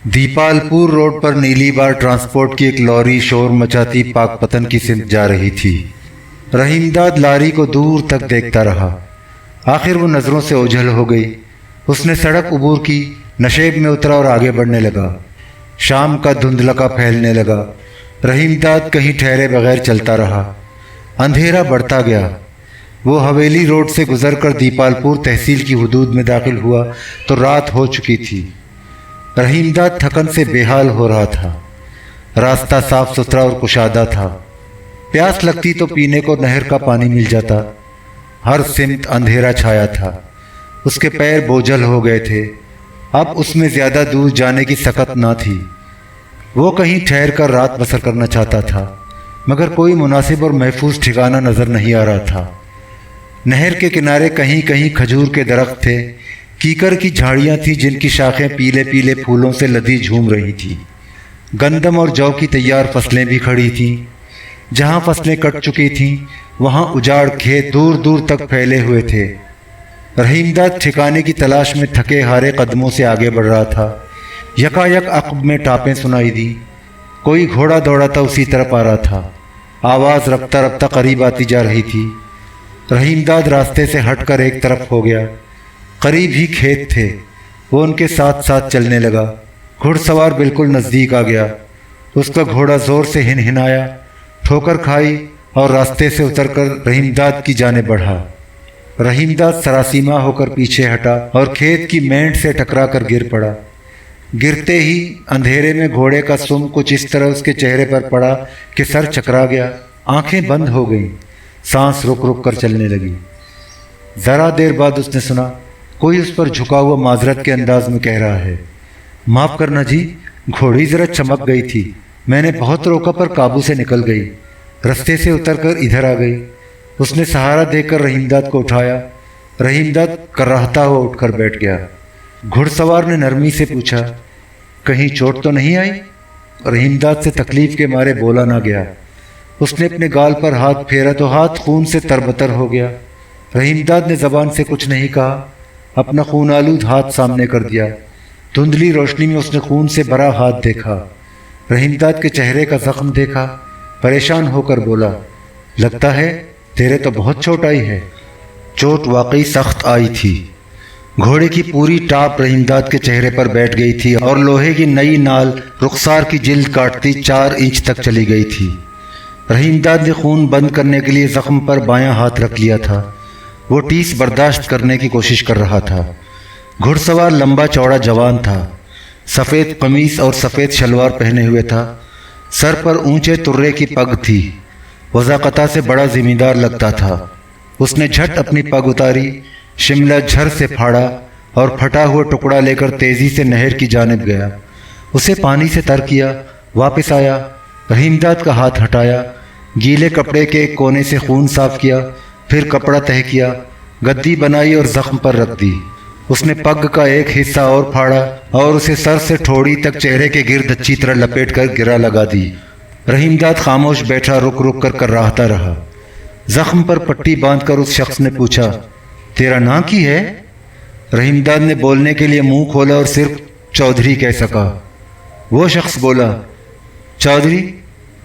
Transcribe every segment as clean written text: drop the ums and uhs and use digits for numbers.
Dipalpur road पर नीली बार transport की एक लॉरी शोर मचाती पाकपतन की सिमत जा रही थी। रहीमदाद लारी को दूर तक देखता रहा। आखिर वो नज़रों से ओझल हो गई। उसने सड़क अबूर की, नशेब में उतरा और आगे बढ़ने लगा। शाम का धुंधलका फैलने लगा। रहीमदाद कहीं ठहरे बगैर चलता रहा। अंधेरा बढ़ता गया। वो हवेली रोड से गुजरकर दीपालपुर तहसील की हुदूद में दाखिल हुआ तो रात हो चुकी थी। रहीमदाद थकन से बेहाल हो रहा था। रास्ता साफ सुथरा और कुशादा था। प्यास लगती तो पीने को नहर का पानी मिल जाता। हर सिमत अंधेरा छाया था। उसके पैर बोझल हो गए थे। अब उसमें ज़्यादा दूर जाने की सकत ना थी। वो कहीं ठहर कर रात बसर करना चाहता था, मगर कोई मुनासिब और महफूज ठिकाना नज़र नहीं आ रहा था। नहर के किनारे कहीं कहीं खजूर के दरख्त थे। कीकर की झाड़ियाँ थीं जिनकी शाखें पीले पीले फूलों से लदी झूम रही थीं। गंदम और जौ की तैयार फसलें भी खड़ी थीं। जहाँ फसलें कट चुकी थीं वहाँ उजाड़ खेत दूर दूर तक फैले हुए थे। रहीमदाद ठिकाने की तलाश में थके हारे कदमों से आगे बढ़ रहा था। यकायक अक़ब में टापें सुनाई दी। कोई घोड़ा दौड़ाता उसी तरफ आ रहा था। आवाज़ रफ्ता रफ्ता करीब आती जा रही थी। रहीमदाद रास्ते से हटकर एक तरफ हो गया। करीब ही खेत थे। वो उनके साथ साथ चलने लगा। घुड़सवार बिल्कुल नज़दीक आ गया। उसका घोड़ा ज़ोर से हिनहिनाया, ठोकर खाई और रास्ते से उतरकर रहीमदाद की जानिब बढ़ा। रहीमदाद सरासीमा होकर पीछे हटा और खेत की मेंढ से टकरा कर गिर पड़ा। गिरते ही अंधेरे में घोड़े का सुम कुछ इस तरह उसके चेहरे पर पड़ा कि सर चकरा गया। आंखें बंद हो गईं। सांस रुक रुक कर चलने लगी। ज़रा देर बाद उसने सुना कोई उस पर झुका हुआ माजरत के अंदाज में कह रहा है, माफ़ करना जी, घोड़ी ज़रा चमक गई थी। मैंने बहुत रोका पर काबू से निकल गई। रास्ते से उतरकर इधर आ गई। उसने सहारा देकर रहीमदाद को उठाया। रहीमदाद कर्राहता हुआ उठकर बैठ गया। घुड़सवार ने नरमी से पूछा, कहीं चोट तो नहीं आई? रहीमदाद से तकलीफ़ के मारे बोला ना गया। उसने अपने गाल पर हाथ फेरा तो हाथ खून से तरबतर हो गया। रहीमदाद ने ज़बान से कुछ नहीं कहा। अपना खून आलूद हाथ सामने कर दिया। धुंधली रोशनी में उसने खून से भरा हाथ देखा। रहीमदाद के चेहरे का जख्म देखा। परेशान होकर बोला, लगता है तेरे तो बहुत चोट आई है। चोट वाकई सख्त आई थी। घोड़े की पूरी टाप रहीमदाद के चेहरे पर बैठ गई थी और लोहे की नई नाल रुखसार की जिल्द काटती 4 इंच तक चली गई थी। रहीमदाद ने खून बंद करने के लिए जख्म पर बायां हाथ रख लिया था। वो टीस बर्दाश्त करने की कोशिश कर रहा था। घुड़सवार लंबा चौड़ा जवान था। सफ़ेद कमीज और सफ़ेद शलवार पहने हुए था। सर पर ऊंचे तुर्रे की पग थी। वज़ाक़ता से बड़ा ज़िम्मेदार लगता था। उसने झट अपनी पग उतारी, शिमला झर से फाड़ा और फटा हुआ टुकड़ा लेकर तेज़ी से नहर की जानिब गया। उसे पानी से तर किया, वापस आया। रहीमदाद का हाथ हटाया, गीले कपड़े के एक कोने से खून साफ किया, फिर कपड़ा तह किया, गद्दी बनाई और ज़ख्म पर रख दी। उसने पग का एक हिस्सा और फाड़ा और उसे सर से ठोड़ी तक चेहरे के गिर्द अच्छी तरह लपेट कर गिरा लगा दी। रहीमदाद खामोश बैठा रुक रुक कर कर्राहता रहा। ज़ख्म पर पट्टी बांधकर उस शख्स ने पूछा, तेरा नाम की है? रहीमदाद ने बोलने के लिए मुंह खोला और सिर्फ चौधरी कह सका। वो शख्स बोला, चौधरी,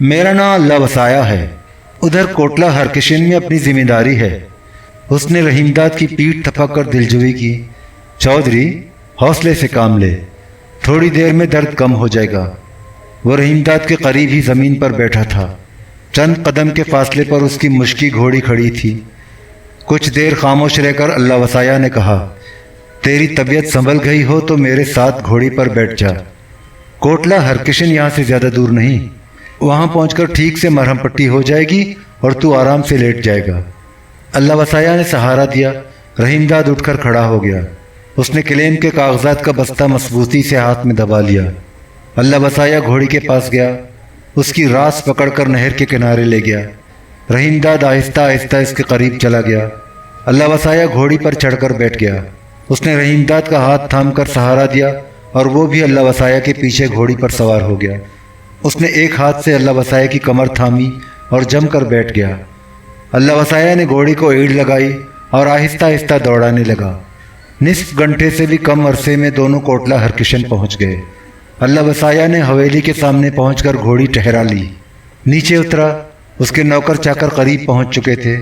मेरा नाम अल्लाह वसाया है। उधर कोटला हरकिशन में अपनी जिम्मेदारी है। उसने रहीमदाद की पीठ थपक कर दिलजुई की। चौधरी, हौसले से काम ले, थोड़ी देर में दर्द कम हो जाएगा। वो रहीमदाद के करीब ही ज़मीन पर बैठा था। चंद कदम के फासले पर उसकी मुश्की घोड़ी खड़ी थी। कुछ देर खामोश रहकर अल्लाह वसाया ने कहा, तेरी तबीयत संभल गई हो तो मेरे साथ घोड़ी पर बैठ जा। कोटला हरकिशन यहाँ से ज़्यादा दूर नहीं। वहाँ पहुँचकर ठीक से मरहम पट्टी हो जाएगी और तू आराम से लेट जाएगा। अल्लाह वसाया ने सहारा दिया। रहीमदाद उठकर खड़ा हो गया। उसने क्लेम के कागजात का बस्ता मजबूती से हाथ में दबा लिया। अल्लाह वसाया घोड़ी के पास गया। उसकी रास पकड़कर नहर के किनारे ले गया। रहीमदाद आहिस्ता आहिस्ता इसके करीब चला गया। अल्लाह वसाया घोड़ी पर चढ़कर बैठ गया। उसने रहीमदाद का हाथ थाम कर सहारा दिया और वो भी अल्लाह वसाया के पीछे घोड़ी पर सवार हो गया। उसने एक हाथ से अल्लाह वसाया की कमर थामी और जमकर बैठ गया। अल्लाह वसाया ने घोड़ी को ईड़ लगाई और आहिस्ता आहिस्ता दौड़ाने लगा। निस्फ घंटे से भी कम अरसे में दोनों कोटला हरकिशन पहुंच गए। अल्लाह वसाया ने हवेली के सामने पहुंचकर घोड़ी ठहरा ली। नीचे उतरा। उसके नौकर चाकर करीब पहुंच चुके थे।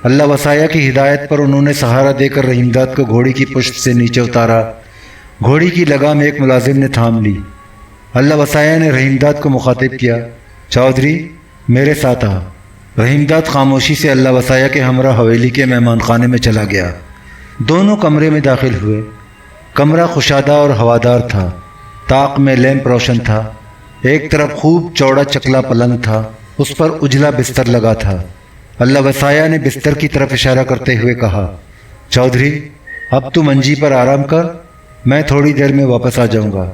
अल्लाह वसाया की हिदायत पर उन्होंने सहारा देकर रहीमदाद को घोड़ी की पुश्त से नीचे उतारा। घोड़ी की लगाम एक मुलाजिम ने थाम ली। अल्लाह वसाया ने रहीमदाद को मुखातिब किया, चौधरी मेरे साथ आ। रहीमदाद खामोशी से अल्लाह वसाया के हमरा हवेली के मेहमान खाने में चला गया। दोनों कमरे में दाखिल हुए। कमरा खुशादा और हवादार था। ताक में लैंप रोशन था। एक तरफ खूब चौड़ा चकला पलंग था, उस पर उजला बिस्तर लगा था। अल्लाह वसाया ने बिस्तर की तरफ इशारा करते हुए कहा, चौधरी अब तू मंजी पर आराम कर, मैं थोड़ी देर में वापस आ जाऊंगा।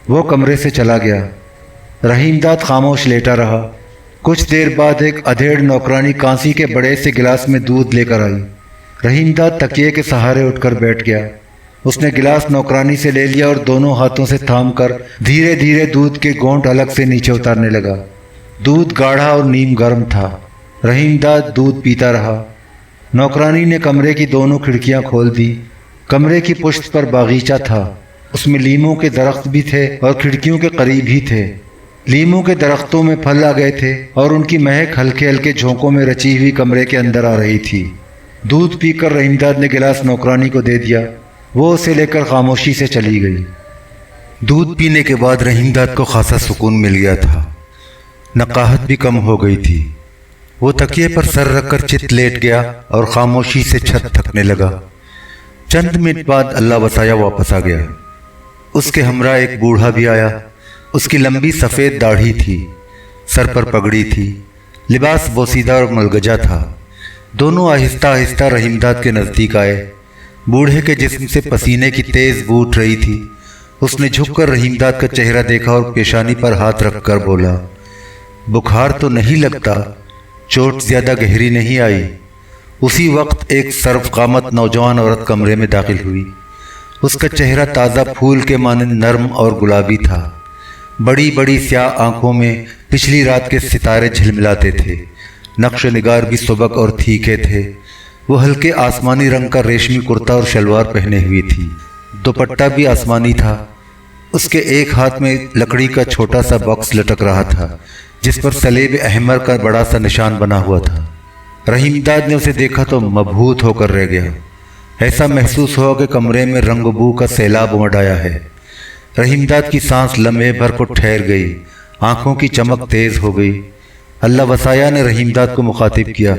वो कमरे से चला गया। रहीमदाद खामोश लेटा रहा। कुछ देर बाद एक अधेड़ नौकरानी कांसी के बड़े से गिलास में दूध लेकर आई। रहीमदाद तकिए के सहारे उठकर बैठ गया। उसने गिलास नौकरानी से ले लिया और दोनों हाथों से थामकर धीरे धीरे दूध के घोंट अलग से नीचे उतारने लगा। दूध गाढ़ा और नीम गर्म था। रहीमदाद दूध पीता रहा। नौकरानी ने कमरे की दोनों खिड़कियां खोल दी। कमरे की पुश्त पर बागीचा था। उसमें लीमों के दरख्त भी थे और खिड़कियों के करीब ही थे। लीमों के दरख्तों में फल आ गए थे और उनकी महक हल्के हल्के झोंकों में रची हुई कमरे के अंदर आ रही थी। दूध पीकर रहीमदाद ने गिलास नौकरानी को दे दिया। वो उसे लेकर खामोशी से चली गई। दूध पीने के बाद रहीमदाद को खासा सुकून मिल गया था। नकाहत भी कम हो गई थी। वो तकिए पर सर रखकर चित लेट गया और खामोशी से छत थकने लगा। चंद मिनट बाद अल्लाह वसाया वापस आ गया। उसके हमरा एक बूढ़ा भी आया। उसकी लंबी सफ़ेद दाढ़ी थी, सर पर पगड़ी थी, लिबास बोसीदा और मलगजा था। दोनों आहिस्ता आहिस्ता रहीमदाद के नज़दीक आए। बूढ़े के जिस्म से पसीने की तेज़ बू उठ रही थी। उसने झुककर रहीमदाद का चेहरा देखा और पेशानी पर हाथ रखकर बोला, बुखार तो नहीं लगता, चोट ज़्यादा गहरी नहीं आई। उसी वक्त एक सर्वकामत नौजवान औरत कमरे में दाखिल हुई। उसका चेहरा ताज़ा फूल के मानंद नर्म और गुलाबी था। बड़ी बड़ी स्याह आंखों में पिछली रात के सितारे झिलमिलाते थे। नक्श निगार भी सुबक और तीखे थे। वो हल्के आसमानी रंग का रेशमी कुर्ता और शलवार पहने हुई थी। दुपट्टा भी आसमानी था। उसके एक हाथ में लकड़ी का छोटा सा बॉक्स लटक रहा था, जिस पर सलेब अहमर का बड़ा सा निशान बना हुआ था। रहीमदाद ने उसे देखा तो मबहूत होकर रह गया। ऐसा महसूस हुआ कि कमरे में रंग बू का सैलाब उमड़ आया है। रहीमदाद की सांस लम्हे भर को ठहर गई। आंखों की चमक तेज हो गई। अल्लाह वसाया ने रहीमदाद को मुखातिब किया,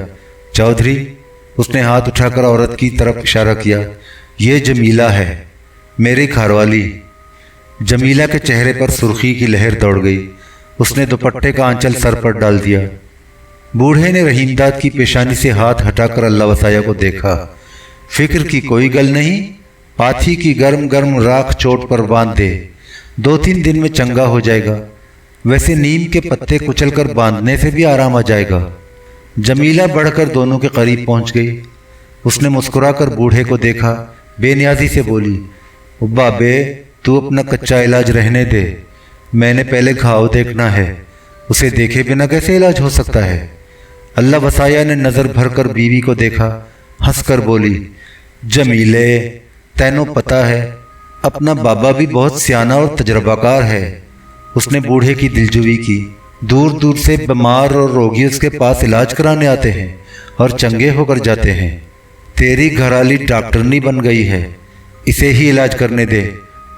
चौधरी। उसने हाथ उठाकर औरत की तरफ इशारा किया, ये जमीला है, मेरी घरवाली। जमीला के चेहरे पर सुर्खी की लहर दौड़ गई। उसने दुपट्टे का आंचल सर पर डाल दिया। बूढ़े ने रहीमदाद की पेशानी से हाथ हटाकर अल्लाह वसाया को देखा। फिक्र की कोई गल नहीं, पाथी की गर्म गर्म राख चोट पर बांध दे, 2-3 दिन में चंगा हो जाएगा। वैसे नीम के पत्ते कुचलकर बांधने से भी आराम आ जाएगा। जमीला बढ़कर दोनों के करीब पहुंच गई। उसने मुस्कुराकर बूढ़े को देखा, बेनियाजी से बोली, बाबे तू अपना कच्चा इलाज रहने दे, मैंने पहले घाव देखना है, उसे देखे बिना कैसे इलाज हो सकता है। अल्लाह वसाया ने नज़र भरकर बीवी को देखा, हंसकर बोली, जमीले तैनो पता है अपना बाबा भी बहुत सियाना और तजर्बाकार है। उसने बूढ़े की दिलजुई की। दूर दूर से बीमार और रोगी उसके पास इलाज कराने आते हैं और चंगे होकर जाते हैं। तेरी घरवाली डॉक्टरनी बन गई है, इसे ही इलाज करने दे।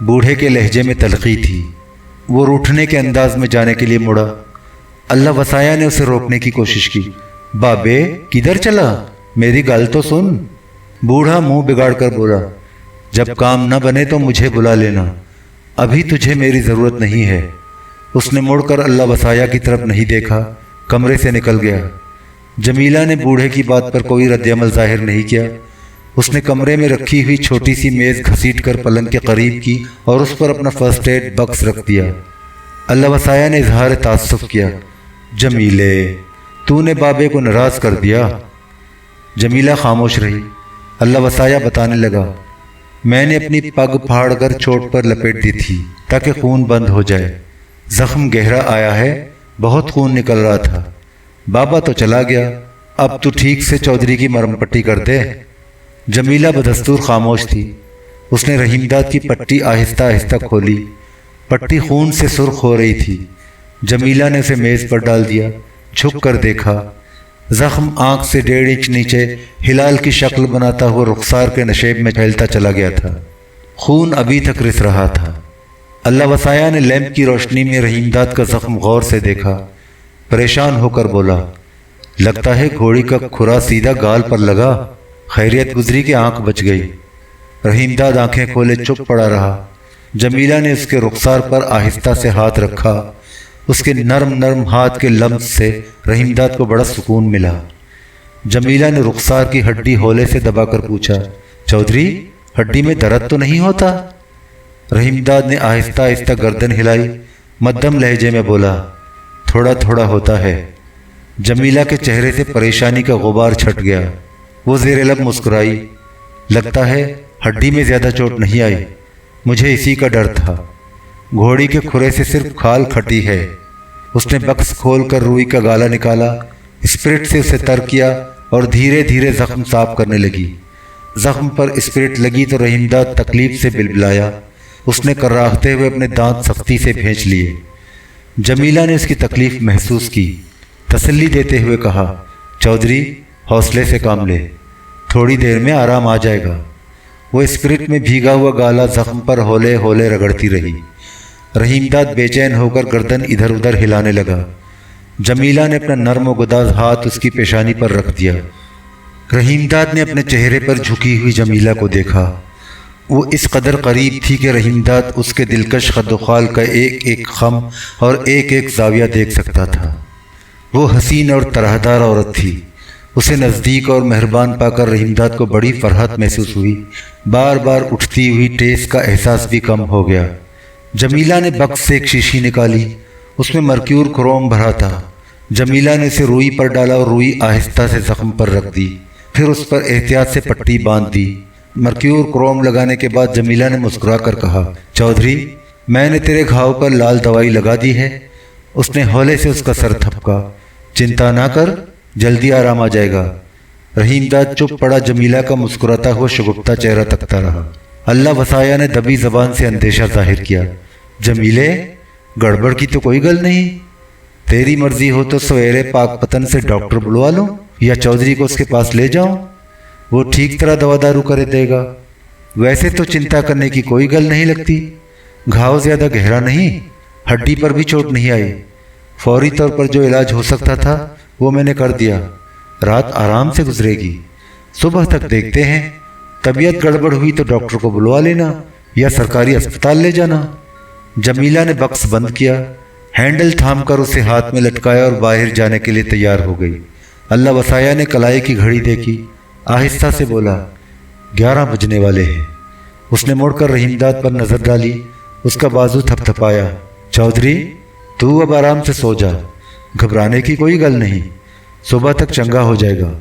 बूढ़े के लहजे में तलखी थी। वो रूठने के अंदाज में जाने के लिए मुड़ा। अल्लाह वसाया ने उसे रोकने की कोशिश की। बाबे किधर चला, मेरी गल तो सुन। बूढ़ा मुंह बिगाड़ कर बोला, जब काम न बने तो मुझे बुला लेना, अभी तुझे मेरी ज़रूरत नहीं है। उसने मुड़कर अल्लाह वसाया की तरफ नहीं देखा, कमरे से निकल गया। जमीला ने बूढ़े की बात पर कोई रद्दअमल जाहिर नहीं किया। उसने कमरे में रखी हुई छोटी सी मेज़ घसीट कर पलंग के करीब की और उस पर अपना फर्स्ट एड बॉक्स रख दिया। अल्लाह वसाया ने इजहार तासुफ किया, जमीले तूने बाबे को नाराज़ कर दिया। जमीला खामोश रही। अल्लाह वसाया बताने लगा, मैंने अपनी पग फाड़ कर चोट पर लपेट दी थी ताकि खून बंद हो जाए। जख्म गहरा आया है, बहुत खून निकल रहा था। बाबा तो चला गया, अब तू ठीक से चौधरी की मरहम पट्टी कर दे। जमीला बदस्तूर खामोश थी। उसने रहीमदाद की पट्टी आहिस्ता आहिस्ता खोली। پٹی خون سے سرخ ہو رہی تھی۔ جمیلہ نے اسے میز پر ڈال دیا، جھک کر دیکھا۔ زخم آنکھ سے 1.5 انچ نیچے ہلال کی شکل بناتا ہوا رخسار کے نشیب میں پھیلتا چلا گیا تھا۔ خون ابھی تک رس رہا تھا۔ اللہ وسایہ نے لیمپ کی روشنی میں رحیم داد کا زخم غور سے دیکھا، پریشان ہو کر بولا، لگتا ہے گھوڑی کا کھرا سیدھا گال پر لگا، خیریت گزری کہ آنکھ بچ گئی۔ رحیم داد آنکھیں کھولے چپ پڑا رہا۔ جمیلہ نے اس کے رخسار پر آہستہ سے ہاتھ رکھا۔ اس کے نرم نرم ہاتھ کے لمس سے رحیم داد کو بڑا سکون ملا۔ جمیلہ نے رخسار کی ہڈی ہولے سے دبا کر پوچھا، چودھری ہڈی میں درد تو نہیں ہوتا؟ رحیم داد نے آہستہ آہستہ گردن ہلائی، مدھم لہجے میں بولا، تھوڑا تھوڑا ہوتا ہے۔ جمیلہ کے چہرے سے پریشانی کا غبار چھٹ گیا۔ وہ زیر لب مسکرائی، لگتا ہے ہڈی میں زیادہ چوٹ نہیں آئی، مجھے اسی کا ڈر تھا۔ گھوڑی کے کھرے سے صرف کھال کھٹی ہے۔ اس نے بکس کھول کر روئی کا گالا نکالا، اسپرٹ سے اسے تر کیا اور دھیرے دھیرے زخم صاف کرنے لگی۔ زخم پر اسپرٹ لگی تو رحیم داد تکلیف سے بلبلایا۔ اس نے کراہتے ہوئے اپنے دانت سختی سے بھینچ لیے۔ جمیلہ نے اس کی تکلیف محسوس کی، تسلی دیتے ہوئے کہا، چودھری حوصلے سے کام لے، تھوڑی دیر میں آرام آ جائے گا۔ وہ اسپرٹ میں بھیگا ہوا گالا زخم پر ہولے ہولے رگڑتی رہی۔ رحیم داد بے چین ہو کر گردن ادھر ادھر ہلانے لگا۔ جمیلہ نے اپنا نرم و گداز ہاتھ اس کی پیشانی پر رکھ دیا۔ رحیم داد نے اپنے چہرے پر جھکی ہوئی جمیلہ کو دیکھا۔ وہ اس قدر قریب تھی کہ رحیم داد اس کے دلکش خد و خال کا ایک ایک خم اور ایک ایک زاویہ دیکھ سکتا تھا۔ وہ حسین اور طرحدار عورت تھی۔ اسے نزدیک اور مہربان پا کر رحیم داد کو بڑی فرحت محسوس ہوئی۔ بار بار اٹھتی ہوئی ٹیس کا احساس بھی کم ہو گیا۔ جمیلہ نے بکس سے ایک شیشی نکالی، اس میں مرکیور کروم بھرا تھا۔ جمیلہ نے اسے روئی پر ڈالا اور روئی آہستہ سے زخم پر رکھ دی، پھر اس پر احتیاط سے پٹی باندھ دی۔ مرکیور کروم لگانے کے بعد جمیلہ نے مسکرا کر کہا، چودھری میں نے تیرے گھاؤ پر لال دوائی لگا دی ہے۔ اس نے ہولے سے اس کا سر تھپکا، چنتا نہ کر، جلدی آرام آ جائے گا۔ رحیم داد چپ پڑا، جمیلہ کا مسکراتا ہوا شگفتہ چہرہ تکتا رہا۔ اللہ وسایہ نے دبی زبان سے اندیشہ ظاہر کیا، جمیلے گڑبڑ کی تو کوئی گل نہیں، تیری مرضی ہو تو سویرے پاک پتن سے ڈاکٹر بلوا لوں یا چودھری کو اس کے پاس لے جاؤں، وہ ٹھیک طرح دوا دارو کر دے گا۔ ویسے تو چنتا کرنے کی کوئی گل نہیں لگتی، گھاؤ زیادہ گہرا نہیں، ہڈی پر بھی چوٹ نہیں آئی، فوری طور پر جو علاج ہو سکتا تھا وہ میں نے کر دیا، رات آرام سے گزرے گی، صبح تک دیکھتے ہیں، طبیعت گڑبڑ ہوئی تو ڈاکٹر کو بلوا لینا یا سرکاری اسپتال لے جانا۔ جمیلہ نے بکس بند کیا، ہینڈل تھام کر اسے ہاتھ میں لٹکایا اور باہر جانے کے لیے تیار ہو گئی۔ اللہ وسایہ نے کلائی کی گھڑی دیکھی، آہستہ سے بولا، 11 بجنے والے ہیں۔ اس نے مڑ کر رحیم داد پر نظر ڈالی، اس کا بازو تھپ تھپایا، چودھری تو اب آرام سے سو جا، گھبرانے کی کوئی گل نہیں، صبح تک چنگا ہو جائے گا۔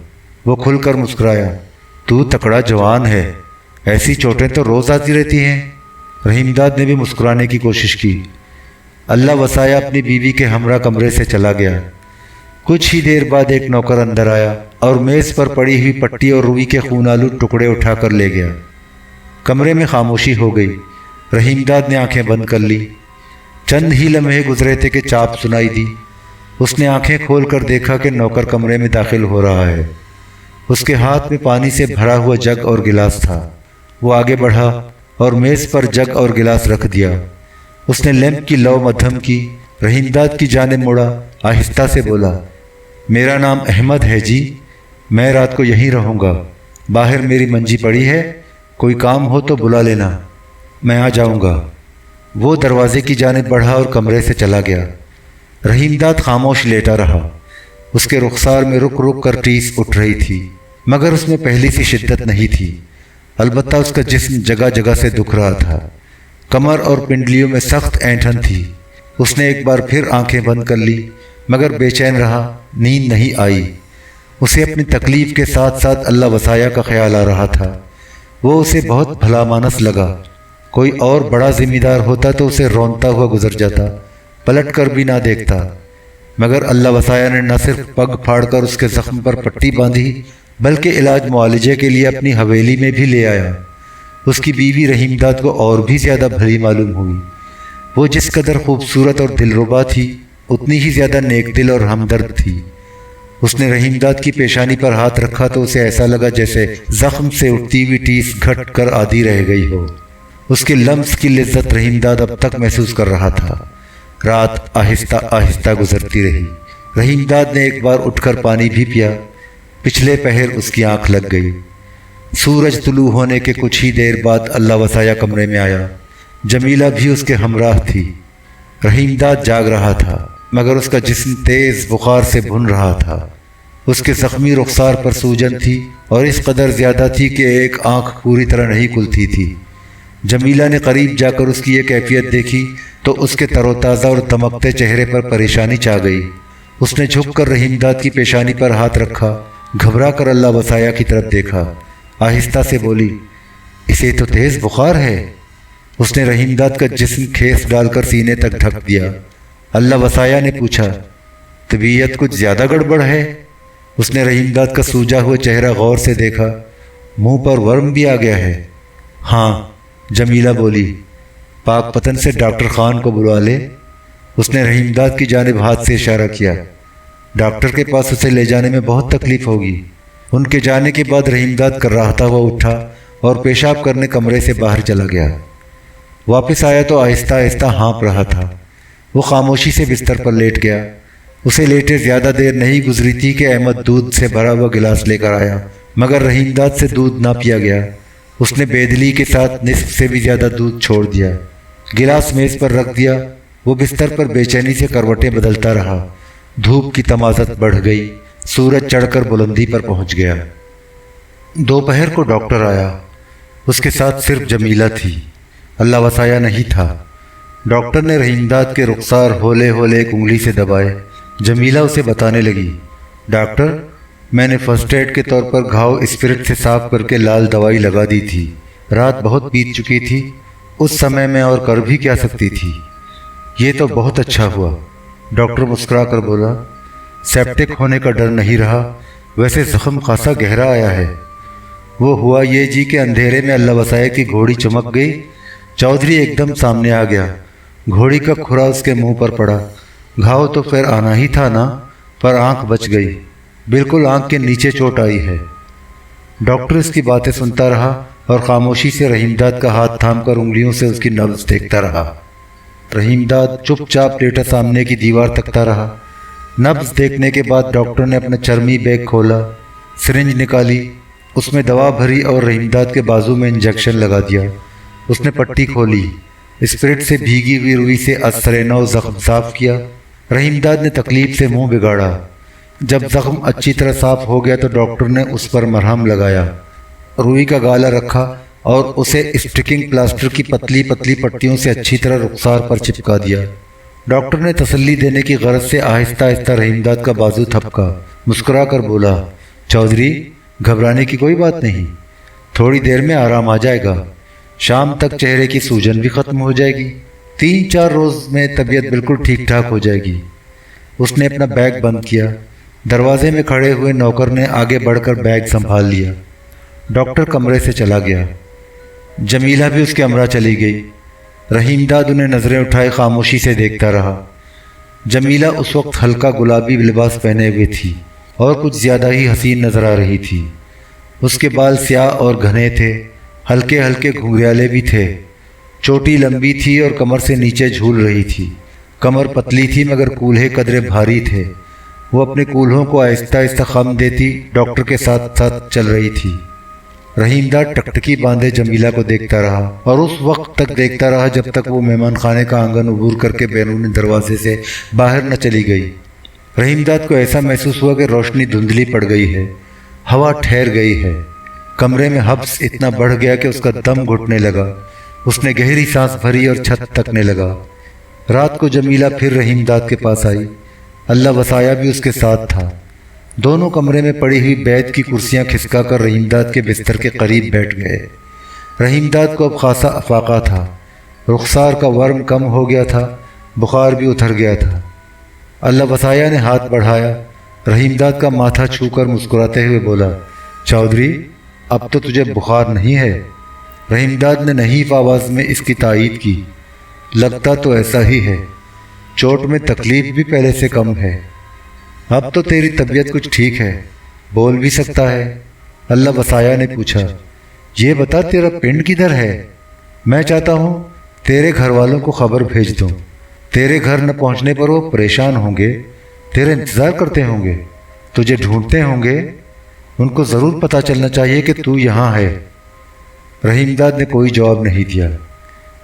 وہ کھل کر مسکرایا، تو تکڑا جوان ہے، ایسی چوٹیں تو روز آتی رہتی ہیں۔ رحیم داد نے بھی مسکرانے کی کوشش کی۔ اللہ وسایہ اپنی بیوی کے ہمراہ کمرے سے چلا گیا۔ کچھ ہی دیر بعد ایک نوکر اندر آیا اور میز پر پڑی ہوئی پٹی اور روئی کے خون آلود ٹکڑے اٹھا کر لے گیا۔ کمرے میں خاموشی ہو گئی۔ رحیم داد نے آنکھیں بند کر لی۔ چند ہی لمحے گزرے تھے کہ چاپ سنائی دی۔ اس نے آنکھیں کھول کر دیکھا کہ نوکر کمرے میں داخل ہو رہا ہے۔ اس کے ہاتھ میں پانی سے بھرا ہوا جگ اور گلاس تھا۔ وہ آگے بڑھا اور میز پر جگ اور گلاس رکھ دیا۔ اس نے لیمپ کی لو مدھم کی، رحیم داد کی جانب مڑا، آہستہ سے بولا، میرا نام احمد ہے جی، میں رات کو یہیں رہوں گا، باہر میری منجی پڑی ہے، کوئی کام ہو تو بلا لینا، میں آ جاؤں گا۔ وہ دروازے کی جانب بڑھا اور کمرے سے چلا گیا۔ رحیم داد خاموش لیٹا رہا۔ اس کے رخسار میں رک رک کر ٹیس اٹھ رہی تھی، مگر اس میں پہلی سی شدت نہیں تھی۔ البتہ اس کا جسم جگہ جگہ سے دکھ رہا تھا، کمر اور پنڈلیوں میں سخت اینٹھن تھی۔ اس نے ایک بار پھر آنکھیں بند کر لی، مگر بے چین رہا، نیند نہیں آئی۔ اسے اپنی تکلیف کے ساتھ ساتھ اللہ وسایہ کا خیال آ رہا تھا۔ وہ اسے بہت بھلا مانس لگا۔ کوئی اور بڑا ذمہ دار ہوتا تو اسے رونتا ہوا گزر جاتا، پلٹ کر بھی نہ دیکھتا، مگر اللہ وسایہ نے نہ صرف پگ پھاڑ کر اس کے زخم پر پٹی باندھی، بلکہ علاج معالجے کے لیے اپنی حویلی میں بھی لے آیا۔ اس کی بیوی رحیم داد کو اور بھی زیادہ بھلی معلوم ہوئی۔ وہ جس قدر خوبصورت اور دلربا تھی اتنی ہی زیادہ نیک دل اور ہمدرد تھی۔ اس نے رحیم داد کی پیشانی پر ہاتھ رکھا تو اسے ایسا لگا جیسے زخم سے اٹھتی ہوئی ٹیس گھٹ کر آدھی رہ گئی ہو۔ اس کے لمس کی لذت رحیم داد اب تک محسوس کر رہا تھا۔ رات آہستہ آہستہ گزرتی رہی۔ رحیم داد نے ایک بار اٹھ کر پانی بھی پیا۔ پچھلے پہر اس کی آنکھ لگ گئی۔ سورج طلوع ہونے کے کچھ ہی دیر بعد اللہ وسایا کمرے میں آیا۔ جمیلہ بھی اس کے ہمراہ تھی۔ رحیم داد جاگ رہا تھا مگر اس کا جسم تیز بخار سے بھن رہا تھا۔ اس کے زخمی رخسار پر سوجن تھی اور اس قدر زیادہ تھی کہ ایک آنکھ پوری طرح نہیں کھلتی تھی۔ جمیلہ نے قریب جا کر اس کی یہ کیفیت دیکھی تو اس کے تر و تازہ اور دمکتے چہرے پر پریشانی چھا گئی۔ اس نے جھک کر رحیم داد کی پیشانی پر ہاتھ رکھا، گھبرا کر اللہ وسایا کی طرف دیکھا، آہستہ سے بولی، اسے تو تیز بخار ہے۔ اس نے رحیم داد کا جسم کھیس ڈال کر سینے تک ڈھک دیا۔ اللہ وسایا نے پوچھا، طبیعت کچھ زیادہ گڑبڑ ہے؟ اس نے رحیم داد کا سوجا ہوا چہرہ غور سے دیکھا، منہ پر ورم بھی آ گیا ہے۔ ہاں، جمیلہ بولی، پاک پتن سے ڈاکٹر خان کو بلوا لے۔ اس نے رحیم داد کی جانب ہاتھ سے اشارہ کیا، ڈاکٹر کے پاس اسے لے جانے میں بہت تکلیف ہوگی۔ ان کے جانے کے بعد رحیم داد کراہتا ہوا اٹھا اور پیشاب کرنے کمرے سے باہر چلا گیا۔ واپس آیا تو آہستہ آہستہ ہانپ رہا تھا۔ وہ خاموشی سے بستر پر لیٹ گیا۔ اسے لیٹے زیادہ دیر نہیں گزری تھی کہ احمد دودھ سے بھرا ہوا گلاس لے کر آیا، مگر رحیم داد سے دودھ نہ پیا گیا۔ اس نے بےدلی کے ساتھ نصف سے بھی زیادہ دودھ چھوڑ دیا۔ گلاس میز پر رکھ دیا۔ وہ بستر پر بے چینی سے کروٹیں بدلتا رہا۔ دھوپ کی تمازت بڑھ گئی۔ سورج چڑھ کر بلندی پر پہنچ گیا۔ دوپہر کو ڈاکٹر آیا۔ اس کے ساتھ صرف جمیلہ تھی، اللہ وسایا نہیں تھا۔ ڈاکٹر نے رحیم داد کے رخسار ہولے ہولے ایک انگلی سے دبائے۔ جمیلہ اسے بتانے لگی، ڈاکٹر، میں نے فرسٹ ایڈ کے طور پر گھاؤ اسپرٹ سے صاف کر کے لال دوائی لگا دی تھی۔ رات بہت بیت چکی تھی، اس سمے میں اور کر بھی کیا سکتی تھی۔ یہ تو بہت اچھا ہوا، ڈاکٹر مسکرا کر بولا، سیپٹک ہونے کا ڈر نہیں رہا، ویسے زخم خاصا گہرا آیا ہے۔ وہ ہوا یہ جی کہ اندھیرے میں اللہ وسائے کی گھوڑی چمک گئی۔ چودھری ایک دم سامنے آ گیا۔ گھوڑی کا کھرا اس کے منہ پر پڑا۔ گھاؤ تو پھر آنا ہی تھا نا، پر آنکھ بچ گئی، بالکل آنکھ کے نیچے چوٹ آئی ہے۔ ڈاکٹر اس کی باتیں سنتا رہا اور خاموشی سے رحیم داد کا ہاتھ تھام کر انگلیوں سے اس کی نبض دیکھتا رہا۔ رحیم داد چپ چاپ لیٹا سامنے کی دیوار تکتا رہا۔ نبض دیکھنے کے بعد ڈاکٹر نے اپنا چرمی بیگ کھولا، سرنج نکالی، اس میں دوا بھری اور رحیم داد کے بازو میں انجیکشن لگا دیا۔ اس نے پٹی کھولی، اسپرٹ سے بھیگی ہوئی روئی سے اثر نو زخم صاف کیا۔ رحیم داد نے تکلیف سے منہ بگاڑا۔ جب زخم اچھی طرح صاف ہو گیا تو ڈاکٹر نے اس پر مرہم لگایا، روئی کا گالا رکھا اور اسے اسٹرکنگ پلاسٹر کی پتلی پتلی پٹیوں سے اچھی طرح رخسار پر چپکا دیا۔ ڈاکٹر نے تسلی دینے کی غرض سے آہستہ آہستہ رحیم داد کا بازو تھپکا، مسکرا کر بولا، چودھری، گھبرانے کی کوئی بات نہیں، تھوڑی دیر میں آرام آ جائے گا، شام تک چہرے کی سوجن بھی ختم ہو جائے گی، 3-4 روز میں طبیعت بالکل ٹھیک ٹھاک ہو جائے گی۔ اس نے اپنا بیگ بند کیا۔ دروازے میں کھڑے ہوئے نوکر نے آگے بڑھ کر بیگ سنبھال لیا۔ ڈاکٹر کمرے سے چلا گیا۔ جمیلہ بھی اس کے ہمراہ چلی گئی۔ رحیم داد انہیں نظریں اٹھائے خاموشی سے دیکھتا رہا۔ جمیلہ اس وقت ہلکا گلابی لباس پہنے ہوئے تھی اور کچھ زیادہ ہی حسین نظر آ رہی تھی۔ اس کے بال سیاہ اور گھنے تھے، ہلکے ہلکے گھنگریالے بھی تھے۔ چوٹی لمبی تھی اور کمر سے نیچے جھول رہی تھی۔ کمر پتلی تھی مگر کولہے قدرے بھاری تھے۔ وہ اپنے کولہوں کو آہستہ آہستہ خم دیتی ڈاکٹر کے ساتھ ساتھ چل رہی تھی۔ رحیم داد ٹکٹکی باندھے جمیلہ کو دیکھتا رہا اور اس وقت تک دیکھتا رہا جب تک وہ مہمان خانے کا آنگن عبور کر کے بیرونی دروازے سے باہر نہ چلی گئی۔ رحیم داد کو ایسا محسوس ہوا کہ روشنی دھندلی پڑ گئی ہے، ہوا ٹھہر گئی ہے۔ کمرے میں حبس اتنا بڑھ گیا کہ اس کا دم گھٹنے لگا۔ اس نے گہری سانس بھری اور چھت تکنے لگا۔ رات کو جمیلہ پھر رحیم داد کے پاس آئی۔ اللہ وسایا بھی اس کے ساتھ تھا۔ دونوں کمرے میں پڑی ہوئی بیت کی کرسیاں کھسکا کر رحیم داد کے بستر کے قریب بیٹھ گئے۔ رحیم داد کو اب خاصا افاقہ تھا، رخسار کا ورم کم ہو گیا تھا، بخار بھی اتر گیا تھا۔ اللہ وسایا نے ہاتھ بڑھایا، رحیم داد کا ماتھا چھو کر مسکراتے ہوئے بولا، چودھری، اب تو تجھے بخار نہیں ہے؟ رحیم داد نے نحیف آواز میں اس کی تائید کی۔ लगता तो ऐसा ही है। चोट में तकलीफ भी पहले से कम है। अब तो तेरी तबीयत कुछ ठीक है, बोल भी सकता है। अल्लाह वसाया ने पूछा, ये बता तेरा पिंड किधर है? मैं चाहता हूँ तेरे घर वालों को खबर भेज दूँ। तेरे घर न पहुँचने पर वो परेशान होंगे, तेरा इंतज़ार करते होंगे, तुझे ढूंढते होंगे। उनको ज़रूर पता चलना चाहिए कि तू यहाँ है। रहीमदाद ने कोई जवाब नहीं दिया।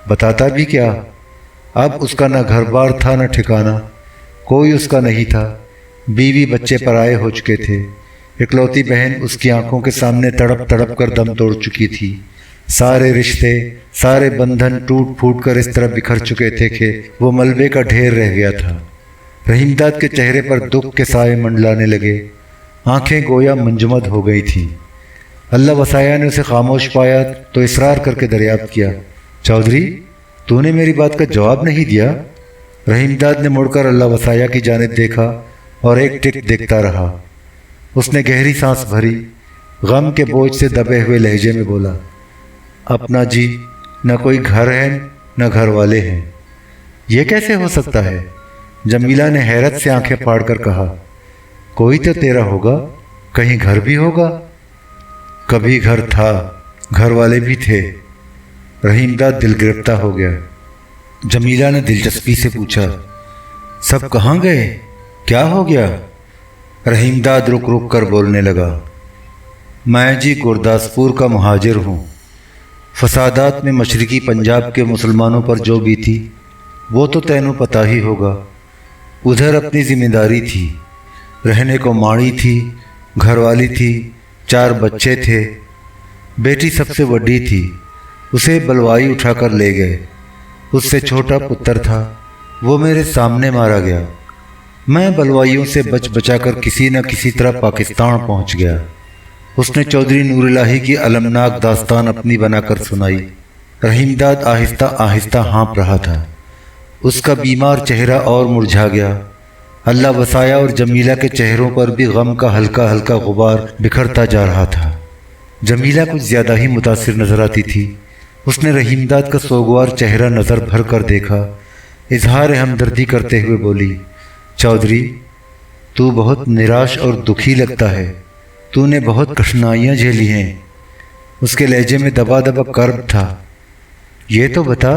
बताता भी क्या? अब उसका न घर बार था न ठिकाना, कोई उसका नहीं था। बीवी बच्चे पराए हो चुके थे। इकलौती बहन उसकी आंखों के सामने तड़प तड़प कर दम तोड़ चुकी थी। सारे रिश्ते, सारे बंधन टूट फूट कर इस तरह बिखर चुके थे कि वो मलबे का ढेर रह गया था। रहीमदाद के चेहरे पर दुख के साए मंडलाने लगे। आंखें गोया मंजमद हो गई थीं। अल्लाह वसाया ने उसे खामोश पाया तो इसरार करके दरियाफ्त किया, चौधरी तूने मेरी बात का जवाब नहीं दिया? रहीमदाद ने मुड़कर अल्लाह वसाया की जानिब देखा और एक टिक देखता रहा। उसने गहरी सांस भरी, गम के बोझ से दबे हुए लहजे में बोला, अपना जी, न कोई घर है न घर वाले हैं। ये कैसे हो सकता है? जमीला ने हैरत से आंखें फाड़ कर कहा, कोई तो तेरा होगा, कहीं घर भी होगा। कभी घर था, घर वाले भी थे। रहीमदाद दिल गिरफ्तार हो गया। जमीला ने दिलचस्पी से पूछा, सब कहाँ गए? क्या हो गया? रहीमदाद रुक रुक कर बोलने लगा, मैं जी गुरदासपुर का मुहाजिर हूँ। फसादात में मशरकी पंजाब के मुसलमानों पर जो बीती वो तो तैनू पता ही होगा। उधर अपनी जिम्मेदारी थी, रहने को माड़ी थी, घरवाली थी, 4 बच्चे थे। बेटी सबसे बड़ी थी, उसे बलवाई उठाकर ले गए। उससे छोटा पुत्र था, वो मेरे सामने मारा गया। मैं बलवाइयों से बच बचाकर किसी न किसी तरह पाकिस्तान पहुंच गया। उसने चौधरी नूरुल्लाही की अलमनाक दास्तान अपनी बनाकर सुनाई। रहीमदाद आहिस्ता आहिस्ता हाँप रहा था। उसका बीमार चेहरा और मुरझा गया। अल्लाह वसाया और जमीला के चेहरों पर भी गम का हल्का हल्का गुबार बिखरता जा रहा था। जमीला कुछ ज़्यादा ही मुतासिर नजर आती थी। उसने रहीमदाद का सोगवार चेहरा नज़र भर कर देखा। इजहार हमदर्दी करते हुए बोली, चौधरी तू बहुत निराश और दुखी लगता है। तूने बहुत कठिनाइयाँ झेली हैं। उसके लहजे में दबा दबा कर्ब था। ये तो बता,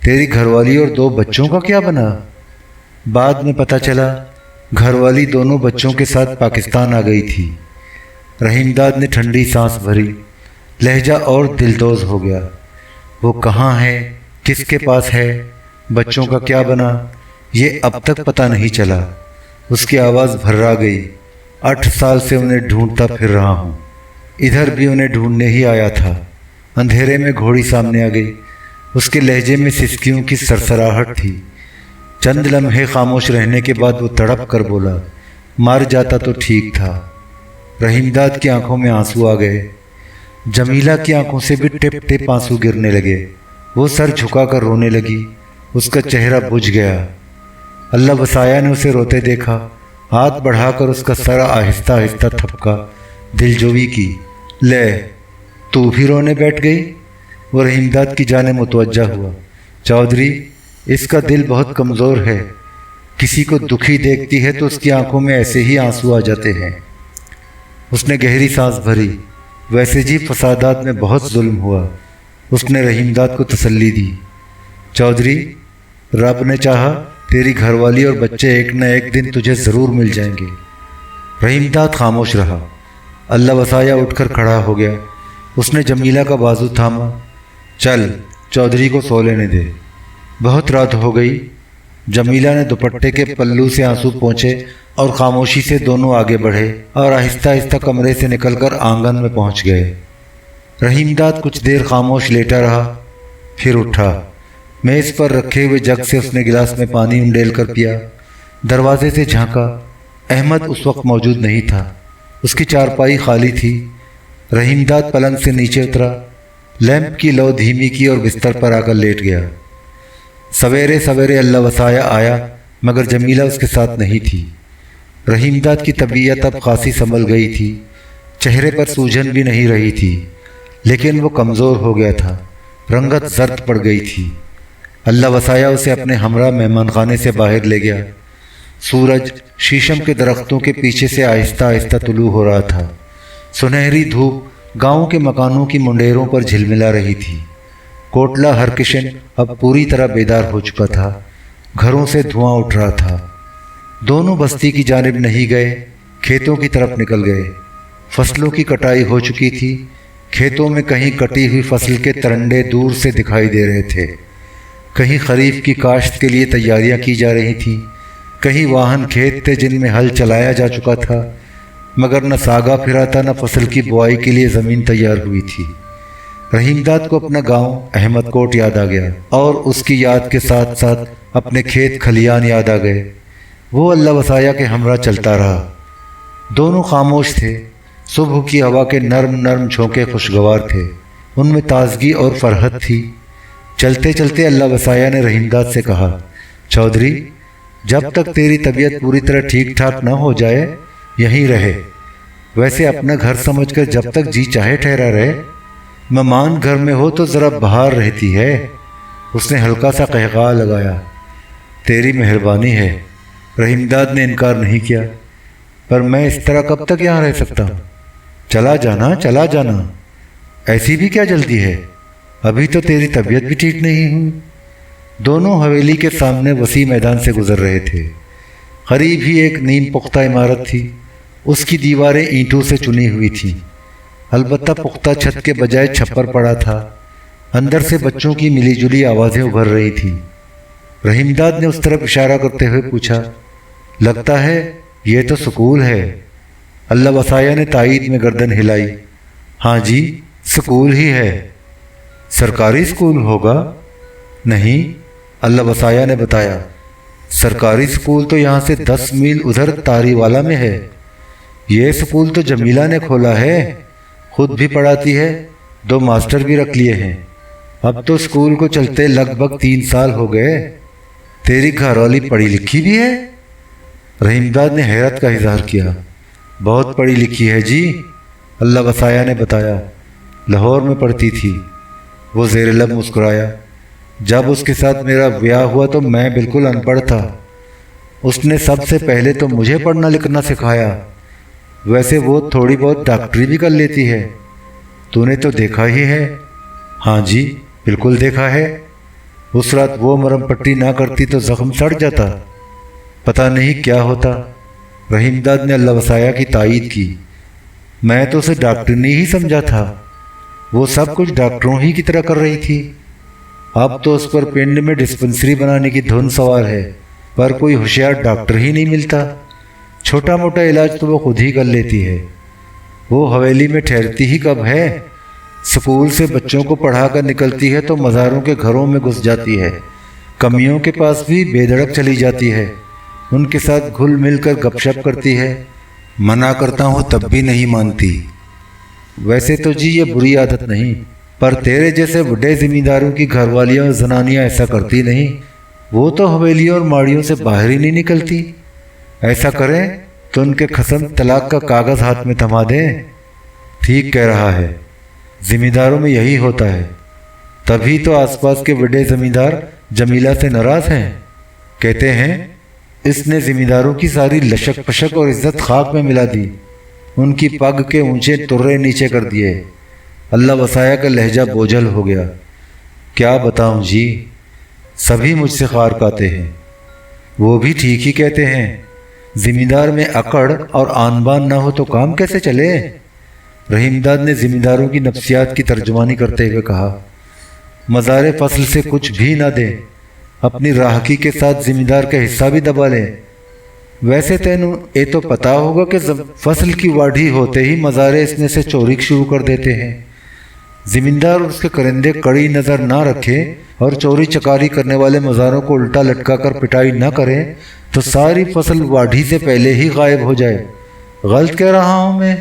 तेरी घरवाली और 2 बच्चों का क्या बना? बाद में पता चला घरवाली दोनों बच्चों के साथ पाकिस्तान आ गई थी। रहीमदाद ने ठंडी सांस भरी। लहजा और दिलदोज हो गया। वो कहाँ है, किसके पास है, बच्चों का क्या बना, ये अब तक पता नहीं चला। उसकी आवाज़ भर्रा गई। 8 साल से उन्हें ढूंढता फिर रहा हूँ। इधर भी उन्हें ढूंढने ही आया था। अंधेरे में घोड़ी सामने आ गई। उसके लहजे में सिसकियों की सरसराहट थी। चंद लम्हे खामोश रहने के बाद वो तड़प कर बोला, मर जाता तो ठीक था। रहीमदाद की आंखों में आंसू आ गए। जमीला की आंखों से भी टिप टिप आंसू गिरने लगे। वो सर झुकाकर रोने लगी। उसका चेहरा बुझ गया। अल्लाह वसाया ने उसे रोते देखा। हाथ बढ़ाकर उसका सर आहिस्ता आहिस्ता थपका, दिलजोई की। ले, तू भी रोने बैठ गई? वो रहीमदाद की जाने मुतवज्जा हुआ। चौधरी, इसका दिल बहुत कमज़ोर है। किसी को दुखी देखती है तो उसकी आंखों में ऐसे ही आंसू आ जाते हैं। उसने गहरी सांस भरी। वैसे जी फसादात में बहुत जुल्म हुआ। उसने रहीमदाद को तसल्ली दी। चौधरी, रब ने चाहा तेरी घरवाली और बच्चे एक न एक दिन तुझे ज़रूर मिल जाएंगे। रहीमदाद खामोश रहा। अल्लाह वसाया उठकर खड़ा हो गया। उसने जमीला का बाजू थामा। चल, चौधरी को सो लेने दे, बहुत रात हो गई। जमीला ने दुपट्टे के पल्लू से आंसू पोंछे और खामोशी से दोनों आगे बढ़े और आहिस्ता आहिस्ता कमरे से निकलकर आंगन में पहुंच गए। रहीमदाद कुछ देर खामोश लेटा रहा, फिर उठा। मेज़ पर रखे हुए जग से उसने गिलास में पानी उंडेल कर पिया। दरवाजे से झांका। अहमद उस वक्त मौजूद नहीं था। उसकी चारपाई खाली थी। रहीमदाद पलंग से नीचे उतरा, लैंप की लौ धीमी की और बिस्तर पर आकर लेट गया। सवेरे सवेरे अल्लाह वसाया आया, मगर जमीला उसके साथ नहीं थी। रहीमदाद की तबीयत अब खासी संभल गई थी। चेहरे पर सूजन भी नहीं रही थी, लेकिन वो कमज़ोर हो गया था। रंगत जर्द पड़ गई थी। اللہ وسایا اسے اپنے ہمراہ مہمان خانے سے باہر لے گیا۔ سورج شیشم کے درختوں کے پیچھے سے آہستہ آہستہ طلوع ہو رہا تھا۔ سنہری دھوپ گاؤں کے مکانوں کی منڈیروں پر جھلملا رہی تھی۔ کوٹلہ ہرکشن اب پوری طرح بیدار ہو چکا تھا۔ گھروں سے دھواں اٹھ رہا تھا۔ دونوں بستی کی جانب نہیں گئے، کھیتوں کی طرف نکل گئے۔ فصلوں کی کٹائی ہو چکی تھی۔ کھیتوں میں کہیں کٹی ہوئی فصل کے ترنڈے دور سے دکھائی دے رہے تھے، کہیں خریف کی کاشت کے لیے تیاریاں کی جا رہی تھیں، کہیں واہن کھیت تھے جن میں ہل چلایا جا چکا تھا، مگر نہ ساگا پھرا تھا، نہ فصل کی بوائی کے لیے زمین تیار ہوئی تھی۔ رحیم داد کو اپنا گاؤں احمد کوٹ یاد آ گیا، اور اس کی یاد کے ساتھ ساتھ اپنے کھیت کھلیان یاد آ گئے۔ وہ اللہ وسایا کے ہمراہ چلتا رہا۔ دونوں خاموش تھے۔ صبح کی ہوا کے نرم نرم جھونکے خوشگوار تھے، ان میں تازگی اور فرحت تھی۔ چلتے چلتے اللہ وسایا نے رحیم داد سے کہا، چودھری، جب تک تیری طبیعت پوری طرح ٹھیک ٹھاک نہ ہو جائے یہیں رہے۔ ویسے اپنا گھر سمجھ کر جب تک جی چاہے ٹھہرا رہے۔ مہمان گھر میں ہو تو ذرا بہار رہتی ہے۔ اس نے ہلکا سا قہقہا لگایا۔ تیری مہربانی ہے، رحیم داد نے انکار نہیں کیا، پر میں اس طرح کب تک یہاں رہ سکتا ہوں؟ چلا جانا، چلا جانا، ایسی بھی کیا جلدی ہے؟ ابھی تو تیری طبیعت بھی ٹھیک نہیں ہوئی۔ دونوں حویلی کے سامنے وسیع میدان سے گزر رہے تھے۔ قریب ہی ایک نیم پختہ عمارت تھی۔ اس کی دیواریں اینٹوں سے چنی ہوئی تھیں، البتہ پختہ چھت کے بجائے چھپر پڑا تھا۔ اندر سے بچوں کی ملی جلی آوازیں ابھر رہی تھیں۔ رحیم داد نے اس طرف اشارہ کرتے ہوئے پوچھا، لگتا ہے یہ تو سکول ہے؟ اللہ وسایا نے تائید میں گردن ہلائی۔ ہاں جی، سکول ہی ہے۔ سرکاری سکول ہوگا؟ نہیں، اللہ وسایا نے بتایا، سرکاری سکول تو یہاں سے 10 میل ادھر تاری والا میں ہے۔ یہ سکول تو جمیلہ نے کھولا ہے، خود بھی پڑھاتی ہے، 2 ماسٹر بھی رکھ لیے ہیں۔ اب تو سکول کو چلتے لگ بھگ 3 سال ہو گئے۔ تیری گھر والی پڑھی لکھی بھی ہے؟ رحیم داد نے حیرت کا اظہار کیا۔ بہت پڑھی لکھی ہے جی، اللہ وسایا نے بتایا، لاہور میں پڑھتی تھی۔ وہ زیر لب مسکرایا۔ جب اس کے ساتھ میرا بیاہ ہوا تو میں بالکل ان پڑھ تھا۔ اس نے سب سے پہلے تو مجھے پڑھنا لکھنا سکھایا۔ ویسے وہ تھوڑی بہت ڈاکٹری بھی کر لیتی ہے، تو نے تو دیکھا ہی ہے۔ ہاں جی، بالکل دیکھا ہے۔ اس رات وہ مرم پٹی نہ کرتی تو زخم سڑ جاتا، پتہ نہیں کیا ہوتا۔ رحیم داد نے اللہ وسایا کی تائید کی۔ میں تو اسے ڈاکٹرنی ہی سمجھا تھا، وہ سب کچھ ڈاکٹروں ہی کی طرح کر رہی تھی۔ اب تو اس پر پنڈ میں ڈسپنسری بنانے کی دھن سوار ہے، پر کوئی ہوشیار ڈاکٹر ہی نہیں ملتا۔ چھوٹا موٹا علاج تو وہ خود ہی کر لیتی ہے۔ وہ حویلی میں ٹھہرتی ہی کب ہے؟ سکول سے بچوں کو پڑھا کر نکلتی ہے تو مزاروں کے گھروں میں گھس جاتی ہے، کمیوں کے پاس بھی بے دھڑک چلی جاتی ہے، ان کے ساتھ گھل مل کر گپ شپ کرتی ہے۔ منع کرتا ہوں تب بھی نہیں مانتی۔ ویسے تو جی یہ بری عادت نہیں، پر تیرے جیسے بڑے زمینداروں کی گھر والیاں اور زنانیاں ایسا کرتی نہیں۔ وہ تو حویلیوں اور ماڑیوں سے باہر ہی نہیں نکلتی۔ ایسا کریں تو ان کے قسم طلاق کا کاغذ ہاتھ میں تھما دیں۔ ٹھیک کہہ رہا ہے، زمینداروں میں یہی ہوتا ہے۔ تبھی تو آس پاس کے بڑے زمیندار جمیلہ سے ناراض ہیں۔ کہتے ہیں اس نے زمینداروں کی ساری لشک پشک اور عزت خاک میں ملا دی، ان کی پگ کے اونچے ترے نیچے کر دیے۔ اللہ وسایا کا لہجہ بوجھل ہو گیا۔ کیا بتاؤں جی، سبھی مجھ سے خار کھاتے ہیں۔ وہ بھی ٹھیک ہی کہتے ہیں، زمیندار میں اکڑ اور آن بان نہ ہو تو کام کیسے چلے؟ رحیم داد نے زمینداروں کی نفسیات کی ترجمانی کرتے ہوئے کہا، مزار فصل سے کچھ بھی نہ دیں، اپنی راہکی کے ساتھ زمیندار کا حصہ بھی دبا لیں۔ ویسے تینوں یہ تو پتا ہوگا کہ فصل کی واڑھی ہوتے ہی مزارے اس میں سے چوری شروع کر دیتے ہیں۔ زمیندار اور اس کے کرندے کڑی نظر نہ رکھیں اور چوری چکاری کرنے والے مزاروں کو الٹا لٹکا کر پٹائی نہ کریں تو ساری فصل واڑھی سے پہلے ہی غائب ہو جائے۔ غلط کہہ رہا ہوں میں؟